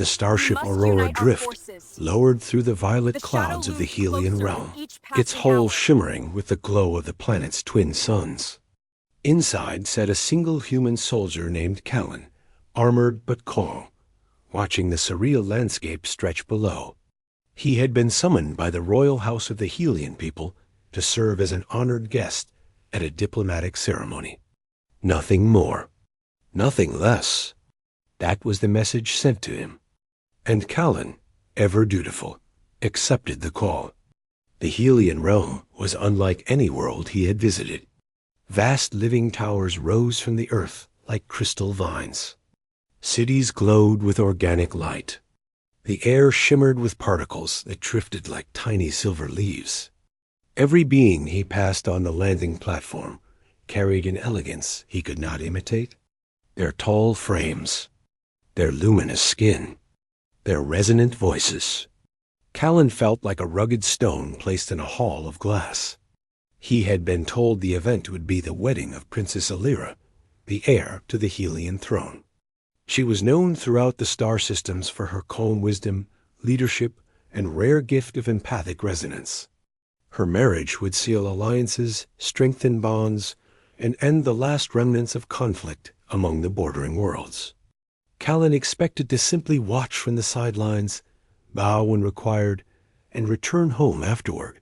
The starship Aurora Drift lowered through the violet clouds of the Helian realm, its hull shimmering with the glow of the planet's twin suns. Inside sat a single human soldier named Callan, armored but calm, watching the surreal landscape stretch below. He had been summoned by the royal house of the Helian people to serve as an honored guest at a diplomatic ceremony. Nothing more, nothing less. That was the message sent to him. And Callan, ever dutiful, accepted the call. The Helian realm was unlike any world he had visited. Vast living towers rose from the earth like crystal vines. Cities glowed with organic light. The air shimmered with particles that drifted like tiny silver leaves. Every being he passed on the landing platform carried an elegance he could not imitate. Their tall frames, their luminous skin, their resonant voices. Callan felt like a rugged stone placed in a hall of glass. He had been told the event would be the wedding of Princess Alira, the heir to the Helian throne. She was known throughout the star systems for her calm wisdom, leadership, and rare gift of empathic resonance. Her marriage would seal alliances, strengthen bonds, and end the last remnants of conflict among the bordering worlds. Callan expected to simply watch from the sidelines, bow when required, and return home afterward.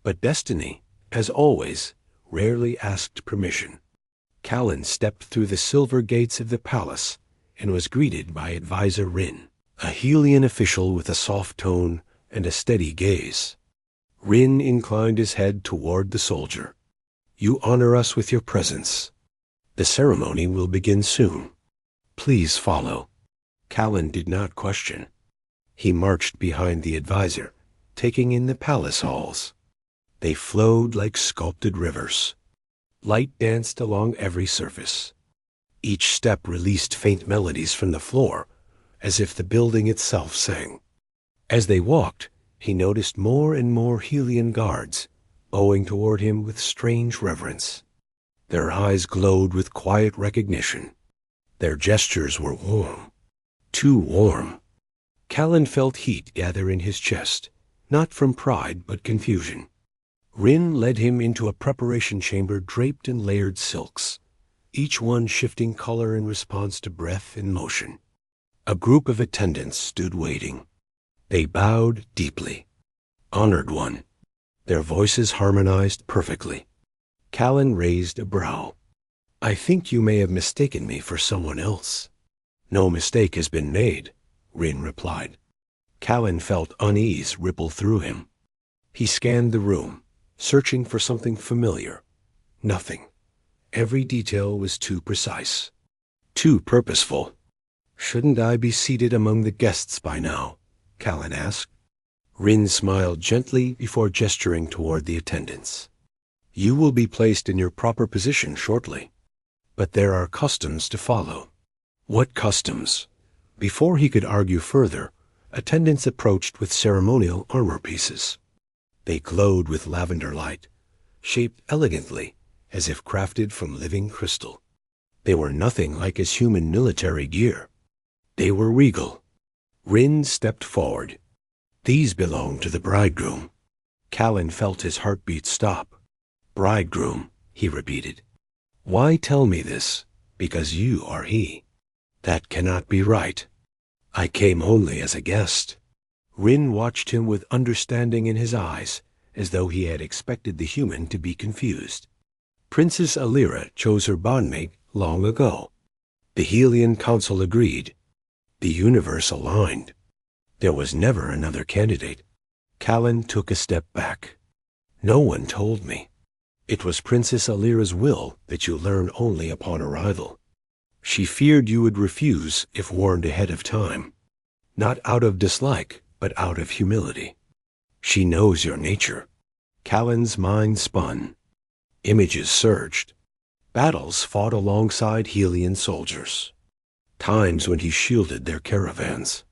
But destiny, as always, rarely asked permission. Callan stepped through the silver gates of the palace and was greeted by Advisor Rin, a Helian official with a soft tone and a steady gaze. Rin inclined his head toward the soldier. "You honor us with your presence. The ceremony will begin soon. Please follow." Callan did not question. He marched behind the advisor, taking in the palace halls. They flowed like sculpted rivers. Light danced along every surface. Each step released faint melodies from the floor, as if the building itself sang. As they walked, he noticed more and more Helian guards, bowing toward him with strange reverence. Their eyes glowed with quiet recognition. Their gestures were warm, too warm. Callan felt heat gather in his chest, not from pride but confusion. Rin led him into a preparation chamber draped in layered silks, each one shifting color in response to breath and motion. A group of attendants stood waiting. They bowed deeply. Honored one. Their voices harmonized perfectly. Callan raised a brow. "I think you may have mistaken me for someone else." "No mistake has been made," Rin replied. Callan felt unease ripple through him. He scanned the room, searching for something familiar. Nothing. Every detail was too precise, too purposeful. "Shouldn't I be seated among the guests by now?" Callan asked. Rin smiled gently before gesturing toward the attendants. "You will be placed in your proper position shortly. But there are customs to follow." "What customs?" Before he could argue further, attendants approached with ceremonial armor pieces. They glowed with lavender light, shaped elegantly as if crafted from living crystal. They were nothing like his human military gear. They were regal. Rin stepped forward. "These belong to the bridegroom." Callan felt his heartbeat stop. "Bridegroom," he repeated. "Why tell me this? Because you are he." "That cannot be right. I came only as a guest." Rin watched him with understanding in his eyes, as though he had expected the human to be confused. Princess Alira chose her bondmate long ago. The Helian Council agreed. The universe aligned. There was never another candidate. Callan took a step back. "No one told me. It was Princess Alira's will that you learn only upon arrival. She feared you would refuse if warned ahead of time. Not out of dislike, but out of humility. She knows your nature." Callan's mind spun. Images surged. Battles fought alongside Helian soldiers. Times when he shielded their caravans.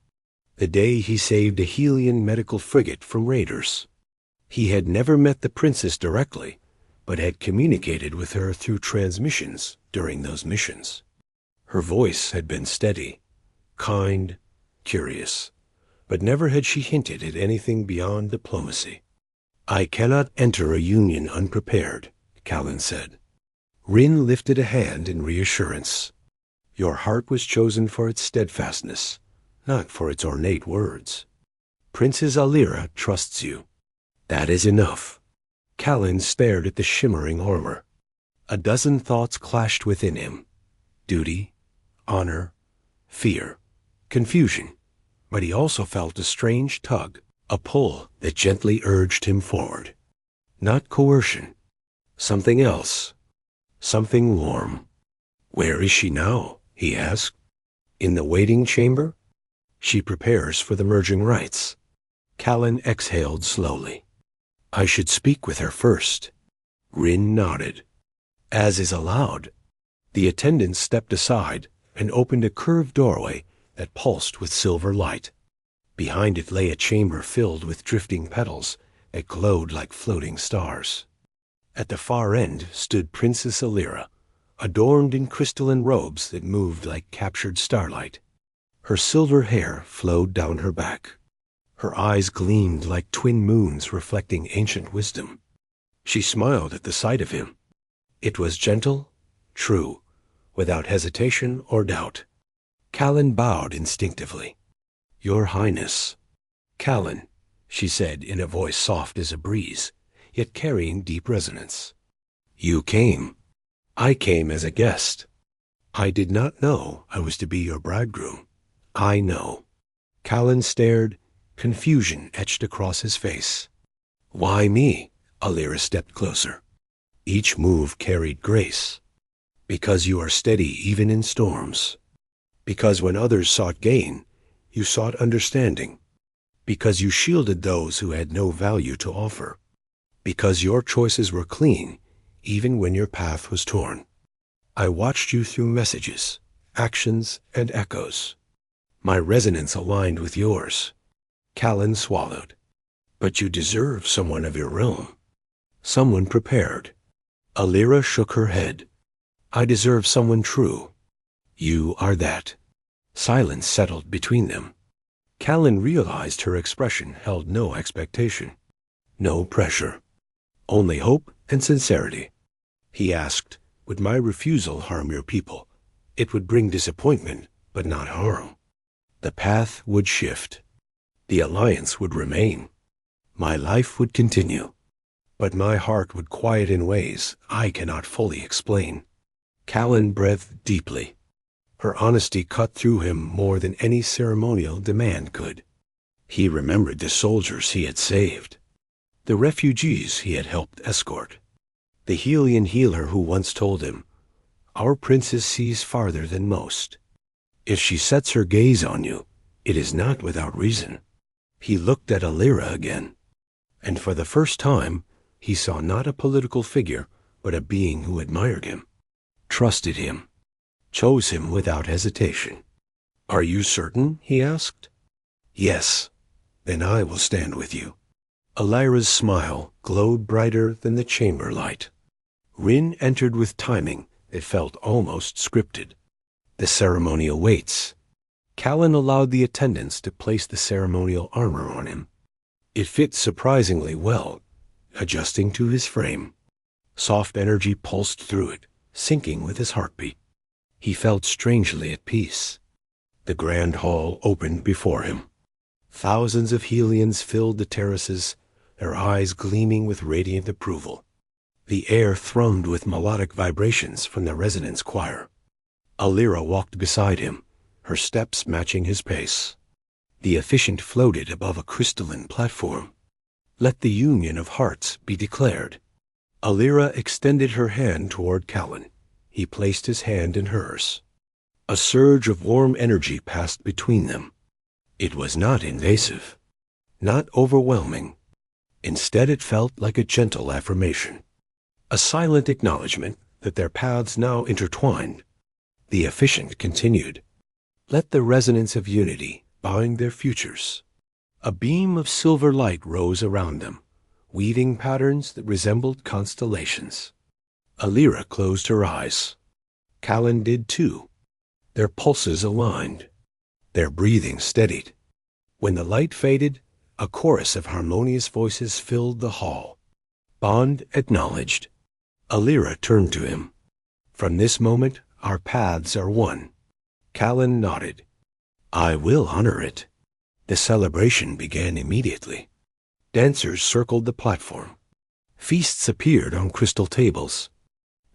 The day he saved a Helian medical frigate from raiders. He had never met the princess directly, but had communicated with her through transmissions during those missions. Her voice had been steady, kind, curious. But never had she hinted at anything beyond diplomacy. "I cannot enter a union unprepared," Callan said. Rin lifted a hand in reassurance. "Your heart was chosen for its steadfastness, not for its ornate words. Princess Alira trusts you. That is enough." Callan stared at the shimmering armor. A dozen thoughts clashed within him. Duty, honor, fear, confusion. But he also felt a strange tug, a pull that gently urged him forward. Not coercion. Something else. Something warm. "Where is she now?" he asked. "In the waiting chamber?" "She prepares for the merging rites." Callan exhaled slowly. "I should speak with her first." Rin nodded. "As is allowed." The attendant stepped aside and opened a curved doorway that pulsed with silver light. Behind it lay a chamber filled with drifting petals that glowed like floating stars. At the far end stood Princess Alira, adorned in crystalline robes that moved like captured starlight. Her silver hair flowed down her back. Her eyes gleamed like twin moons reflecting ancient wisdom. She smiled at the sight of him. It was gentle, true, without hesitation or doubt. Callan bowed instinctively. "Your Highness." "Callan," she said in a voice soft as a breeze, yet carrying deep resonance. "You came." "I came as a guest. I did not know I was to be your bridegroom." "I know." Callan stared, confusion etched across his face. "Why me?" Alira stepped closer. Each move carried grace. "Because you are steady even in storms. Because when others sought gain, you sought understanding. Because you shielded those who had no value to offer. Because your choices were clean, even when your path was torn. I watched you through messages, actions, and echoes. My resonance aligned with yours." Callan swallowed. "But you deserve someone of your realm. Someone prepared." Alira shook her head. "I deserve someone true. You are that." Silence settled between them. Callan realized her expression held no expectation, no pressure, only hope and sincerity. He asked, "Would my refusal harm your people?" "It would bring disappointment, but not harm. The path would shift. The alliance would remain. My life would continue. But my heart would quiet in ways I cannot fully explain." Callan breathed deeply. Her honesty cut through him more than any ceremonial demand could. He remembered the soldiers he had saved, the refugees he had helped escort, the Helian healer who once told him, "Our princess sees farther than most. If she sets her gaze on you, it is not without reason." He looked at Alira again, and for the first time he saw not a political figure, but a being who admired him, trusted him, chose him without hesitation. "Are you certain?" he asked. "Yes." "Then I will stand with you." Alira's smile glowed brighter than the chamber light. Rin entered with timing that felt almost scripted. The ceremony awaits. Callan allowed the attendants to place the ceremonial armor on him. It fit surprisingly well, adjusting to his frame. Soft energy pulsed through it, syncing with his heartbeat. He felt strangely at peace. The grand hall opened before him. Thousands of Helians filled the terraces, their eyes gleaming with radiant approval. The air thrummed with melodic vibrations from the resonance choir. Alira walked beside him, her steps matching his pace. The officiant floated above a crystalline platform. "Let the union of hearts be declared." Alira extended her hand toward Callan. He placed his hand in hers. A surge of warm energy passed between them. It was not invasive, not overwhelming. Instead, it felt like a gentle affirmation, a silent acknowledgement that their paths now intertwined. The officiant continued, "Let the resonance of unity bind their futures." A beam of silver light rose around them, weaving patterns that resembled constellations. Alira closed her eyes. Callan did too. Their pulses aligned. Their breathing steadied. When the light faded, a chorus of harmonious voices filled the hall. Bond acknowledged. Alira turned to him. From this moment, our paths are one. Callan nodded. I will honor it. The celebration began immediately. Dancers circled the platform. Feasts appeared on crystal tables.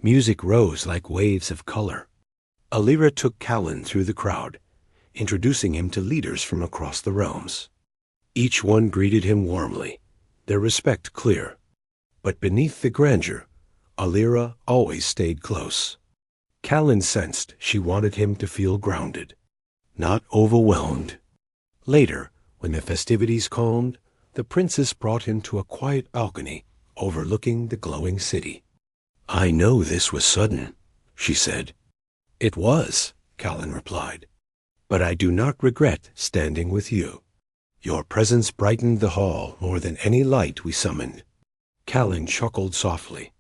Music rose like waves of color. Alira took Callan through the crowd, introducing him to leaders from across the realms. Each one greeted him warmly, their respect clear. But beneath the grandeur, Alira always stayed close. Callan sensed she wanted him to feel grounded, not overwhelmed. Later, when the festivities calmed, the princess brought him to a quiet balcony overlooking the glowing city. I know this was sudden, she said. It was, Callan replied. But I do not regret standing with you. Your presence brightened the hall more than any light we summoned. Callan chuckled softly.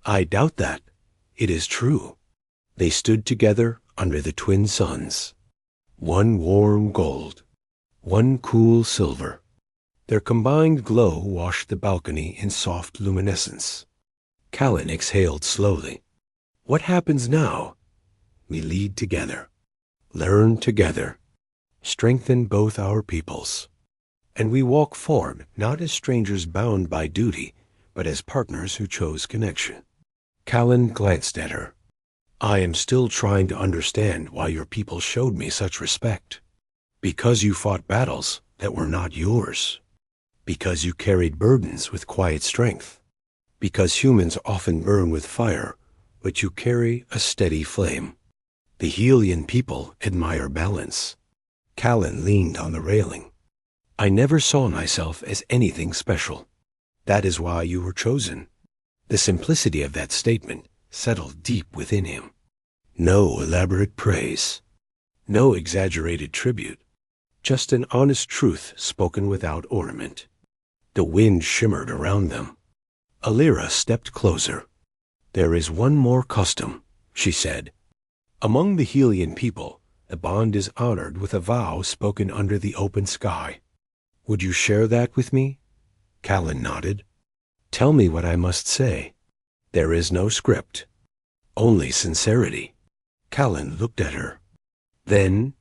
I doubt that. It is true. They stood together under the twin suns. One warm gold, one cool silver. Their combined glow washed the balcony in soft luminescence. Callan exhaled slowly. What happens now? We lead together, learn together, strengthen both our peoples. And we walk forward not as strangers bound by duty, but as partners who chose connection. Callan glanced at her. I am still trying to understand why your people showed me such respect. Because you fought battles that were not yours. Because you carried burdens with quiet strength. Because humans often burn with fire, but you carry a steady flame. The Helian people admire balance. Callan leaned on the railing. I never saw myself as anything special. That is why you were chosen. The simplicity of that statement settled deep within him. No elaborate praise. No exaggerated tribute. Just an honest truth spoken without ornament. The wind shimmered around them. Alira stepped closer. There is one more custom, she said. Among the Helian people, a bond is honored with a vow spoken under the open sky. Would you share that with me? Callan nodded. Tell me what I must say. There is no script. Only sincerity. Callan looked at her. Then